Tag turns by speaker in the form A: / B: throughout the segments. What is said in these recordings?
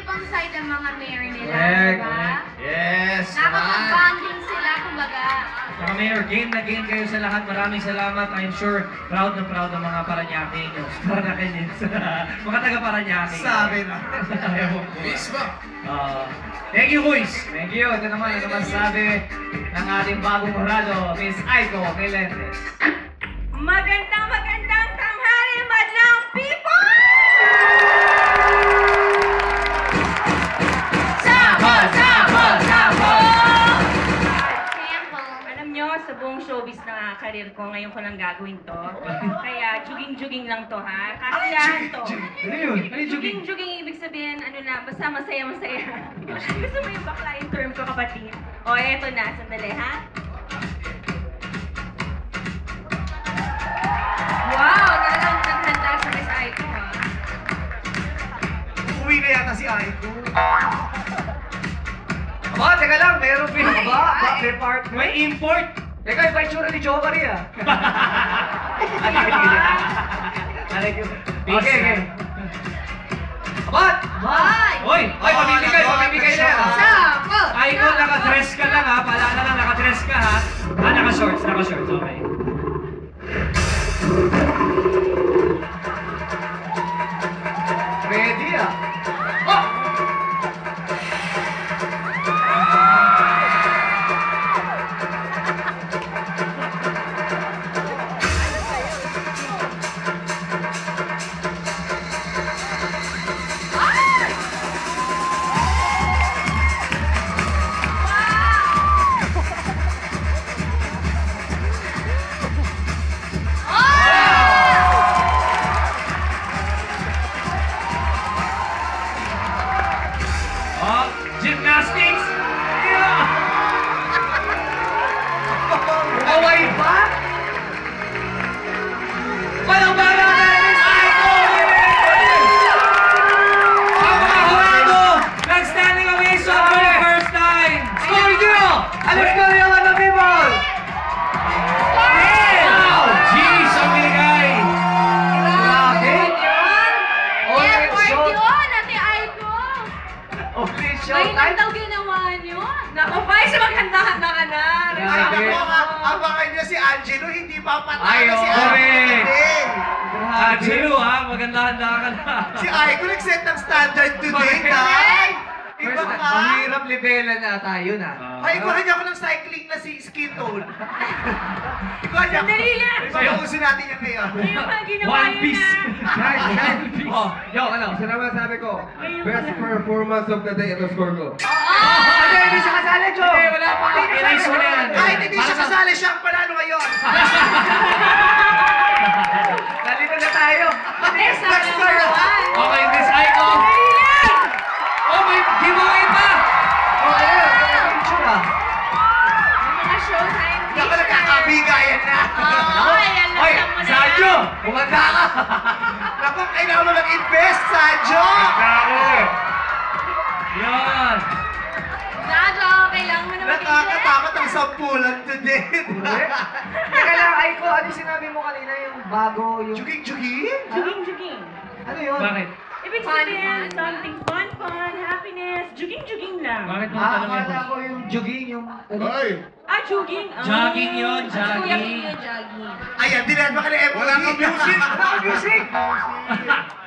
A: ibang side ang mga mayor nila,
B: Correct.
A: diba?
C: Yes!
A: Nakakabanding sila, kumbaga.
B: Saka Mayor, game na game kayo sa lahat. Maraming salamat. I'm sure proud na proud ang mga Parañaqueños. Parañaqueños. Mga taga-Parañaque.
C: Sabi na.
D: Mismo.
B: Thank you, boys. Thank you. Ito naman ang masasabi ng ating bagong horado, Miss Aiko Melendez.
E: Magandang tanghali, madlang people!
B: Sabo! Sabo! Sabo!
E: Alam nyo, sa buong showbiz na karir ko, ngayon ko lang gagawin to. Kaya, juging-juging lang to, ha? Kasiyahan to.
B: Ano yun? Ano yung juging?
E: Juging-juging, ibig sabihin, ano na, basta masaya-masaya. Gusto mo yung bakla in term ko, kapatid? O, eto na, sandali, ha? Wow, talagang naghanda sa Miss Aiko, ha?
C: Uwi na yata si Aiko.
B: Aba, teka lang. Meron
C: Ba? May part.
B: May import.
C: Teka, iba yung tsura ni Joe Maria.
B: Okay, okay. Abat!
A: Bye!
B: Hoy! Hoy, pamimigay na yan.
A: Sabo!
B: Aiko, naka-dress ka lang ha. Paalala lang, naka-dress ka ha. Naka-shorts, okay.
C: Ready ah.
B: Gymnastics!
C: Away ba?
B: Walang bala na Miss Aiko! Ang mga horado! Nag-standing ovation for the first time! Score nyo!
C: Alas ko yung ano, people!
B: Wow! Jeez, ang binigay!
C: Grabe!
A: Effort yun, Ate Aiko!
C: Only show
A: May
C: time?
A: daw ginawa nyo.
E: Naku, Vice, maghanda-handa ka na.
C: Alam mo nga, abangan niyo si Angelo, hindi
B: Ay,
C: papatalo si
B: oo,
C: Angelo.
B: eh. Angelo ha, maganda-handa ka na.
C: Si Aiko nag-set ng standard today,
B: Correct.
C: tay! Iba
D: First,
C: ka?
D: mahirap levelan na tayo na.
C: Ay, ikuha niya ako ng cycling na si skin tone. Ikuha niya ako.
E: Sandali lang.
C: Ipapausin natin yan ngayon.
E: Yung mga ginawa
B: One
E: yun
B: Piece!
E: na.
B: Oh, yo, ano?
D: Isa naman sabi ko, best performance of the day, ito score ko.
C: Hindi, hindi siya kasali, Joe.
B: Hindi, wala pa. Erase mo na yan.
C: Kahit hindi siya kasali, siya ang panalo ngayon.
B: Nalito na tayo.
C: Next score.
B: Okay, Miss Aiko. Oh, may giveaway pa!
C: Oh, ayun, ang picture ah.
E: Mga showtime.
C: Hindi ako nagkakabigayan na.
E: Ayan
B: Hoy,
E: lang mo na
B: Sanjo!
E: yan.
B: Umanda ka!
C: Naku, kailangan mo mag-invest, Sanjo!
B: Yan!
E: Nado, kailangan mo na mag-invest.
C: Nakakatakot ang sampulan today.
D: Teka lang, Aiko, ano sinabi mo kanina yung bago, yung...
C: Juging-juging?
E: Juging-juging.
D: Ano yun?
B: Bakit?
E: Ibig sabihin, something fun, happiness, juging-juging lang.
B: Bakit mo
D: Ah,
B: tanong
D: akala
B: yun?
D: ko yung jogging, yung...
E: Ah, jogging.
B: Jogging yun,
A: Kuya
B: jogging.
A: Pino jogging.
C: Ayan, dinedma ka na MOE. Wala kang music.
D: Wala akong music!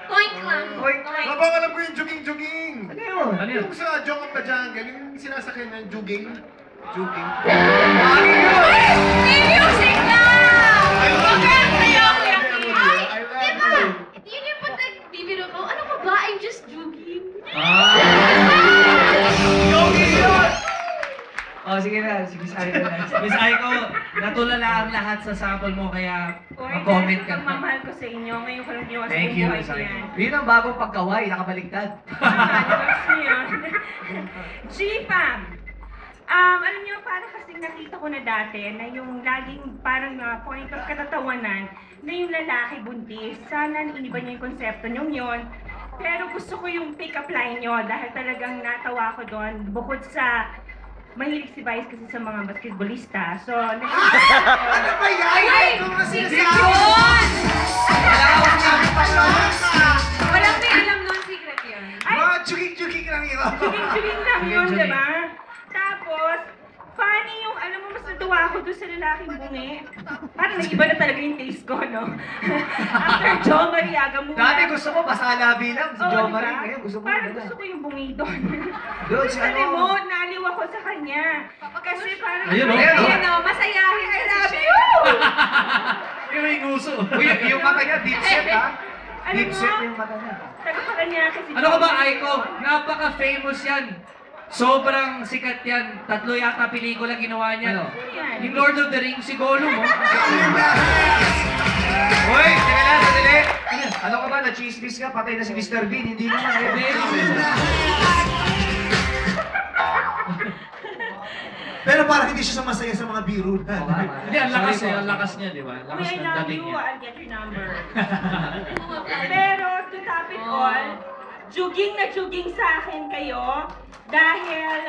A: Point lang.
D: Wait,
F: Habang alam mo yung juging-juging.
D: ano yun?
B: Ano yun?
F: Yung sa Joke of the Jungle, yung sinasakyan ng juging. Juging.
A: May music na! Maganda yung Kuya
F: I
A: Pino.
F: love
A: Ay,
F: you.
A: diba? Yun yung pag nagbibiro ko, ano ka ba? I'm just jogging.
B: Jogging yun!
D: Oh, sige na, sige sa akin na.
B: Miss Aiko, natulala ang lahat sa sample mo kaya
E: Or
B: mag-comment ka na.
E: pagmamahal ko sa inyo, ngayon ko lang iwas
B: Thank
E: yung
B: you,
E: buhay
B: Miss
E: ko
B: Aiko.
E: yan.
D: Yun ang bagong pagkaway, nakabaliktad.
E: Labas niyo yun. G-Fam! Alam niyo, parang kasing nakita ko na dati na yung laging parang point of katatawanan na yung lalaki buntis. Sana iniba niyo yung konsepto niyo yun. Pero gusto ko yung pick-up line niyo dahil talagang natawa ko doon. Bukod sa mahilig si Vice kasi sa mga basketballista. So,
C: Ano ba yan?
A: Ay!
C: Ito na sinasabi.
A: Yun!
C: Wala akong sinabi pa lang.
A: Walang may alam nun, secret yun.
E: Ay!
C: Mga juging-juging
E: doon sa lalaking bungi. Parang nag-iba na talaga yung taste ko, no? After Jo Mariaga muna.
D: Dati gusto ko basalabi lang, si
E: Oo,
D: Jo
E: diba?
D: Marie. Ngayon gusto ko
E: Parang
D: na.
E: gusto ko yung bungi doon.
D: Doon si
E: Sa
D: ano.
E: remote, naliw ako sa kanya. Kasi parang...
B: Ayun, oh.
A: Ayan o, masayahin
E: I
A: kasi
E: love
A: siya.
E: you!
B: Yung may nguso.
D: Uy, yung mata niya, deep set ha.
E: Alam
D: Deep set
E: mo,
D: yung mata niya.
E: taga-Paranaque si
B: Ano ka ba,
E: Jo Marie.
B: Aiko? Napaka-famous yan. Sobrang sikat yan. 3 yata pelikula ginawa niya.
D: Ano?
E: Yan.
B: Yung Lord of the Rings, si Gollum, oh.
D: Uy, teka lang, sadali. Ano ka ba, na-chismis ka? Patay na si Mr. Bean, hindi naman eh.
C: Pero parang hindi siya sumasaya sa mga biro na.
B: Hindi, ang lakas eh. Ang lakas niya, di ba? Ang
E: Uy,
B: lakas
E: I
B: ng
E: love
B: dating
E: you.
B: niya.
E: I'll get your number. Pero to top it all, juging na juging sa akin kayo dahil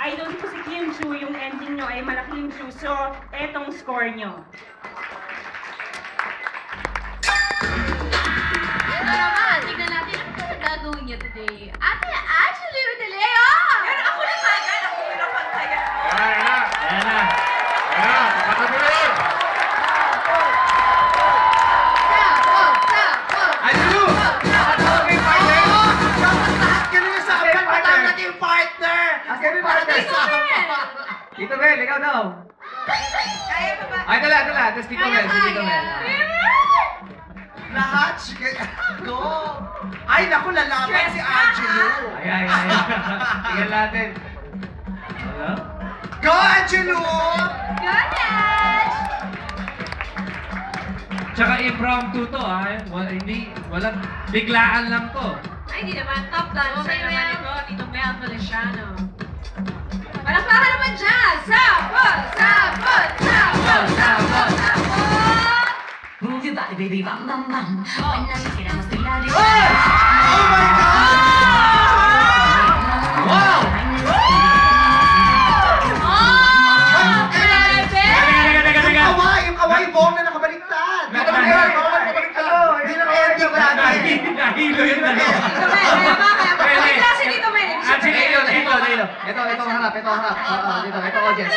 E: idol ko si Kim Chu, yung ending nyo ay malaking Chu. So, etong score nyo.
A: Ito naman, tignan natin ano ba gagawin niya today. Ate Ashley Rodeleo! Pero ako na kagad, ako yung napagtaya.
B: Ayan na.
D: Ano? Nakatawag yung partner?
C: Ganun yung sa akin, patawag natin yung partner!
D: Asan yung partner? Tito Mel, ikaw daw.
A: Kaya pa ba?
D: Ay, ito lang. Tapos Tito Mel, si Tito Mel.
C: Lahat, go! Ay, naku, lalaban si Angelo!
D: Ay. Tingnan natin.
B: Wala?
C: Go, Angelo!
A: Gosh!
B: Tsaka impromptu to, ah. Walang biglaan lang to.
A: Ay, hindi naman. Top dancer naman ito. Tito Mel Feliciano. Palakpakan naman dyan! Sabot! Sabot! Sabot! Sabot! Sabot!
G: Move your body, baby, bam, bam, bam. When I look at it, I must be like this.
C: Oh my God!
D: Wow!
A: Oh! Bebe!
C: Yung kaway bomb na nakabaliktad!
D: Tito Mel,
C: Hindi na ending natin!
B: Nahilo yung dalawa.
A: Tito Mel, kaya ba? Kaya ba? May klase dito, Mel.
B: Actually,
D: Ito ang harap. Oo, ito audience.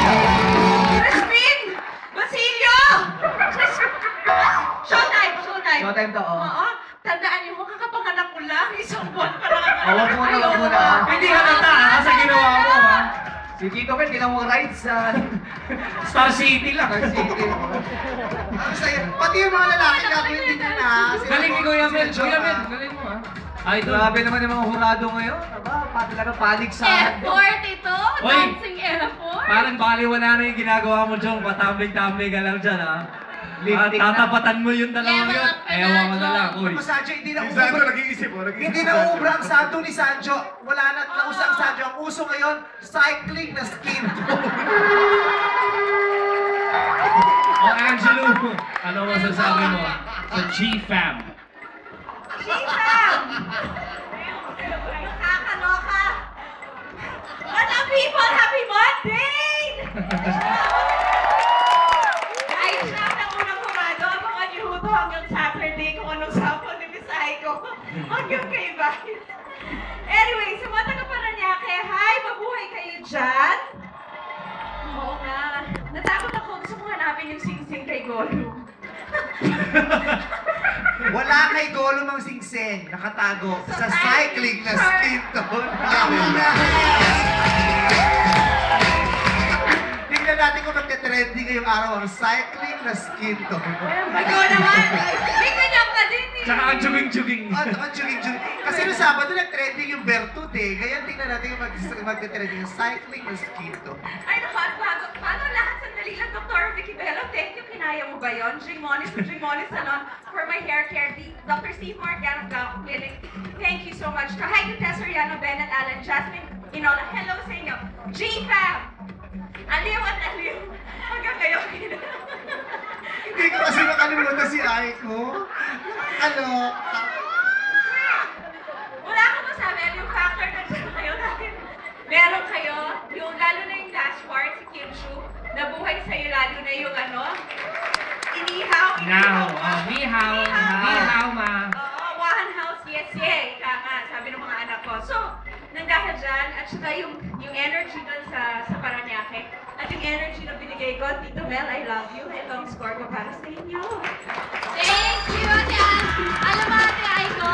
A: Crispin! Basilio! Showtime! Showtime!
D: Showtime to, oh.
A: Oo. Tandaan niyo, kakapanganak ko lang. Isang buwan pa lang ang
D: Wag muna.
B: Hindi halata, ah, sa ginawa mo, ha?
D: Si Tito Mel, ginawang rides sa
B: Star City lang.
D: Star City.
C: Ang saya. Pati yung mga lalaki gagawin din yun na.
B: Galing ni Kuya Mel. Kuya Mel, galing mo, ha? Idol.
D: Grabe naman yung mga hurado ngayon. Aba, talaga panig sa...
A: effort ito!
B: Oy!
A: Dancing effort!
B: Parang baliwala na yung ginagawa mo, Jong. Patambay-tambay ka lang dyan, ha?
D: Lifting na.
B: Tatapatan mo yung dalawang yun. Ewan mo na lang, uy.
C: Ako, Sancho, hindi na
F: Si Sancho
C: ubra.
F: nag-iisip, oh.
C: Hindi na ubra ang santo ni Sancho. Wala na nausa ang Sancho. Ang uso ngayon, cycling na skin tone.
B: O, Angelo, ano masasabi mo sa G-Fam?
A: Shisham! Nakakaloka! What up, people? Happy Monday! Ay, siya ang unang kumado. Abangan niyo ito hanggang Saturday kung anong sample ni Miss Aiko. Hanggang kay Vice. Anyway, sa mga taga-Paranaque, hi! Mabuhay kayo dyan! Oo nga. Natakot ako. Gusto ko hanapin yung sing-sing kay Golo.
C: Wala kay Gollum ang singseng. Nakatago sa cycling na skin tone. Tingnan natin kung magte-trending ngayong araw ang cycling na skin tone.
A: Bago naman! May ganyan ka din eh!
B: Tsaka ang juging-juging.
C: Ang juging-juging. Kasi noong Sabado nag-trending yung Bertut eh. Ngayon tingnan natin yung magte-trending yung cycling na skin tone.
A: Ay, naku, at paano lahat sandali lang, Dr. Vicky Bello? Thank you, kinaya mo ba yun? Jingmonis Salon for my hair care. Dr. Steve Marciano Clinic. Thank you so much. Hi to Tess Oriano, Ben at Alan, Jasmine Inola. Hello sa inyo. G-Fam! Aliw at aliw. Hanggang kayo.
C: Hindi ko kasi makalimutan si Aiko. Ano?
A: Wala akong masabi. Yung factor na dyan kayo natin. Meron kayo, yung lalo na yung last part, si Kim Chu, nabuhay sa'yo lalo na yung ano, inihaw.
B: Now, oh, ni hao ma.
A: Oo, Wahan House, yes, yeah. Ika nga, sabi ng mga anak ako. So, nang dahil dyan, at saka yung energy doon sa Paranaque, at yung energy na binigay ko, Tito Mel, I love you. Ito ang score ko para sa inyo.
H: Thank you, Jan! Alam mo, Ate Aiko,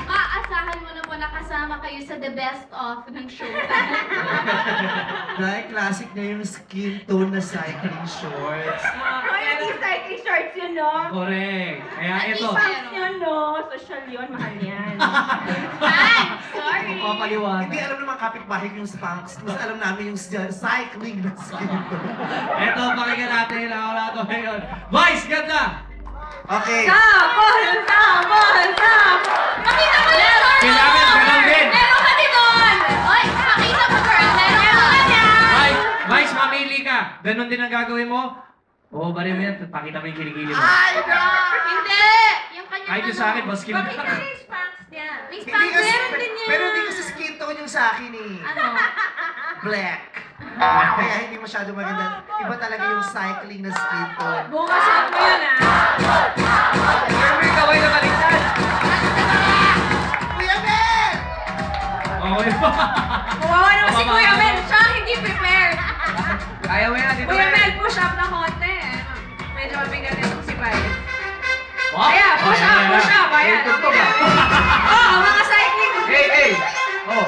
H: maaasahan mo na po nakasama kayo sa the best of ng show.
C: Dahil classic na yung skin tone na cycling shorts.
E: Hoy, hindi cycling shorts yun, no?
B: Correct. Kaya ito.
E: Pants yun, no? Social yun, mahal yan.
H: Ay, sorry!
B: Papaliwanag.
C: Hindi alam naman kapitbahay yung Spanx. Mas alam namin yung cycling na skin tone.
B: Ito, pakinggan natin yung nakawala to ngayon. Vice, ganda!
C: Okay.
E: Tapon!
H: Pakita mo yung shorts!
B: Kailangan, ganun din.
H: Meron ka din doon! Oy, pakita mo, girl! Meron ka yan!
B: Vice, mamili ka. Ganun din ang gagawin mo. Oo, bari mo yan. Pakita mo yung kilikili mo.
C: Ay, no!
H: Hindi! Yung kanyang
B: Kahit yung sa akin, baskin
A: Bakit
B: na.
A: ka yung spanks niya?
H: May
C: Hindi
H: spam,
C: kasi,
H: meron din yan!
C: pero hindi kasi skin tone yung sa akin eh.
H: Ano?
C: Black. Kaya hindi masyado maganda. Iba talaga yung cycling na skin tone.
E: Bukas mo yun, ah.
D: May kaway na baliktad.
C: Kuya Mel!
B: Okay pa.
E: Kawawa naman si Kuya Mel. Siya hindi prepared.
D: Kaya mo yan, dito
E: Kuya
D: yan.
E: Mel, push up na konti. Medyo mabigat itong si Vice.
B: Wow.
E: Ayan, push up. Ayan,
D: Ito
E: okay
D: ba?
E: na. Oo, mga cycling.
D: Hey! Oh.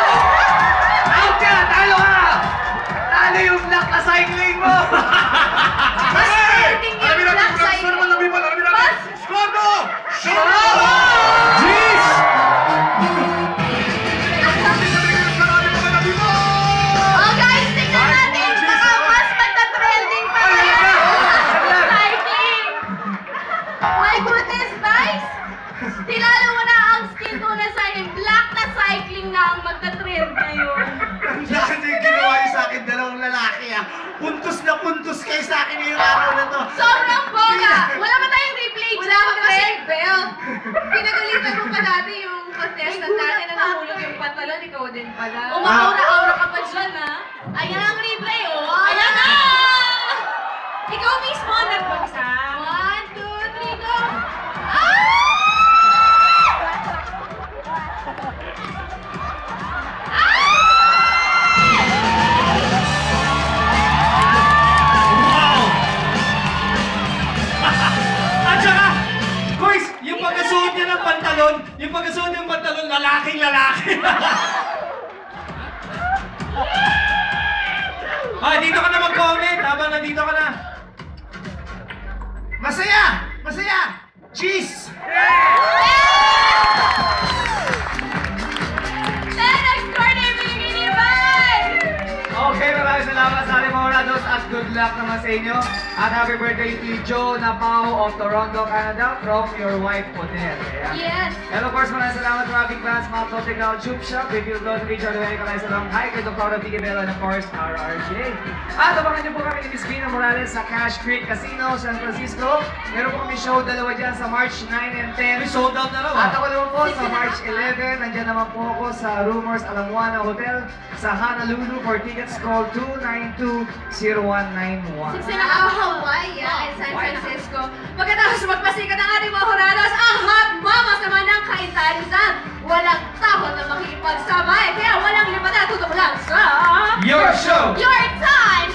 D: Out ka! Talo ka! Talo yung black na cycling mo!
F: Alamin natin, Franz, ano naman namin pala? Alamin natin! Score mo!
B: Jeez!
H: Oh guys, tingnan natin! Baka mas magta-trending pa kaya cycling! My goodness, guys! Tinalo mo na ang skin tone na cycling. Black na cycling na ang magta-trend ngayon.
C: Lahat yung ginawa niyo sa akin, dalawang lalaki ah. Puntos na puntos kayo sa akin ngayong araw na to.
H: Sobrang boga! Wala pa tayong replay. Wala pa kasi belt. Pinagalitan mo pa dati yung contestant natin na nahulog yung pantalon. Ikaw din pala. Umaura-aura ka pa dyan, ha? Ayan ang replay, oh! Ayan na!
E: Ikaw mismo ang nagbagsak.
H: 1, 2, 3, go! Ah!
B: Wow! At saka, guys, yung pagkasuot niya ng pantalon, lalaking lalaki. Dito ka na mag-comment habang nandito ka na.
C: Masaya! Masaya! Cheese!
D: Okay, maraming salamat sa ating mga Rados at good luck naman sa inyo. At happy birthday to Joe Napao of Toronto, Canada from your wife, Hotel.
H: Yes!
D: And of course, maraming salamat sa ating fans, mga Top Technology Tube Shop, with you, Lord Richard Domenico Laisalong, hi kay Dr. Vicky Belo, and of course, RRJ. At abangan niyo po kami ni Miss Vina Morales sa Cash Creek Casino, San Francisco. Meron po kami show dalawa dyan sa March 9 and 10.
B: Sold out na raw.
D: At ako naman po sa March 11, nandiyan naman po ako sa Rumors Alamoana Hotel sa Honolulu. For tickets, call 292-0191.
H: Hawaii and San Francisco. Pagkatapos magpasikat ang ating mga Horados, ang hot mamas naman ng kainsan-insan. Walang takot na makipagsabay, kaya walang lipatan, tutok lang sa
B: Your show!
H: Your Time!